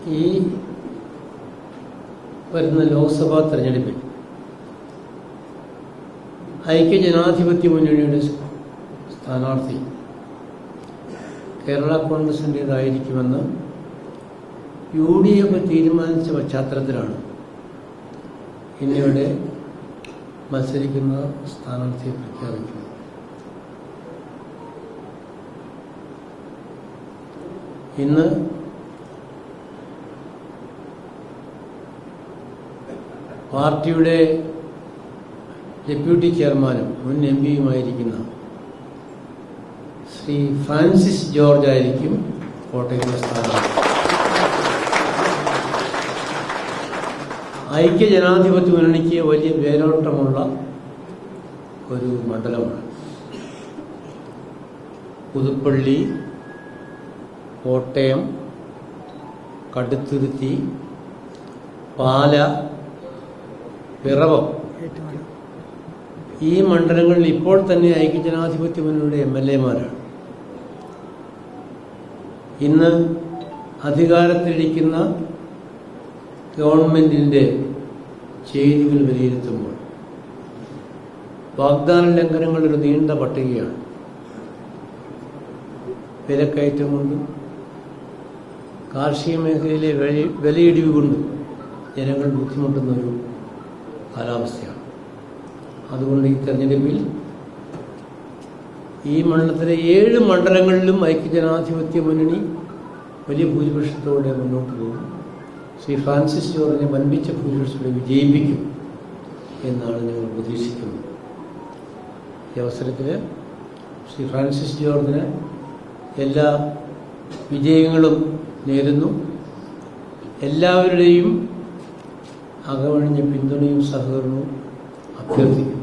ഈ വരുന്ന ലോക്സഭാ തെരഞ്ഞെടുപ്പിൽ ഐക്യജനാധിപത്യ മുന്നണിയുടെ സ്ഥാനാർത്ഥി കേരള കോൺഗ്രസിൻ്റേതായിരിക്കുമെന്ന് UDF തീരുമാനിച്ച പശ്ചാത്തലത്തിലാണ് ഇന്നിവിടെ മത്സരിക്കുന്ന സ്ഥാനാർത്ഥിയെ പ്രഖ്യാപിക്കുന്നത്. ഇന്ന് പാർട്ടിയുടെ ഡെപ്യൂട്ടി ചെയർമാനും മുൻ MPയുമായിരിക്കുന്ന ശ്രീ ഫ്രാൻസിസ് ജോർജ് ആയിരിക്കും കോട്ടയത്തെ സ്ഥാനാർത്ഥി. ഐക്യജനാധിപത്യ മുന്നണിക്ക് വലിയ വേരോട്ടമുള്ള ഒരു മണ്ഡലമാണ്. പുതുപ്പള്ളി, കോട്ടയം, കടുത്തുരുത്തി, പാല, പിറവം ഈ മണ്ഡലങ്ങളിൽ ഇപ്പോൾ തന്നെ ഐക്യജനാധിപത്യ മുന്നണിയുടെ MLAമാരാണ്. ഇന്ന് അധികാരത്തിലിരിക്കുന്ന ഗവൺമെന്റിന്റെ ചെയ്തികൾ വിലയിരുത്തുമ്പോൾ വാഗ്ദാന ലംഘനങ്ങളുടെ ഒരു നീണ്ട പട്ടികയാണ്. വിലക്കയറ്റം കൊണ്ടും കാർഷിക മേഖലയിലെ വിലയിടിവ് കൊണ്ടും ജനങ്ങൾ ബുദ്ധിമുട്ടുന്ന ഒരു കാലാവസ്ഥയാണ്. അതുകൊണ്ട് ഈ തെരഞ്ഞെടുപ്പിൽ ഈ മണ്ഡലത്തിലെ 7 മണ്ഡലങ്ങളിലും ഐക്യജനാധിപത്യ മുന്നണി വലിയ ഭൂരിപക്ഷത്തോടെ മുന്നോട്ട് പോകും. ശ്രീ ഫ്രാൻസിസ് ജോർജിനെ വൻപിച്ച ഭൂരിപക്ഷത്തോടെ വിജയിപ്പിക്കും എന്നാണ് ഞങ്ങൾ പ്രതീക്ഷിക്കുന്നത്. ഈ അവസരത്തിൽ ശ്രീ ഫ്രാൻസിസ് ജോർജിന് എല്ലാ വിജയങ്ങളും നേരുന്നു. എല്ലാവരുടെയും അകമഴിഞ്ഞ പിന്തുണയും സഹകരണവും അഭ്യർത്ഥിക്കുന്നു.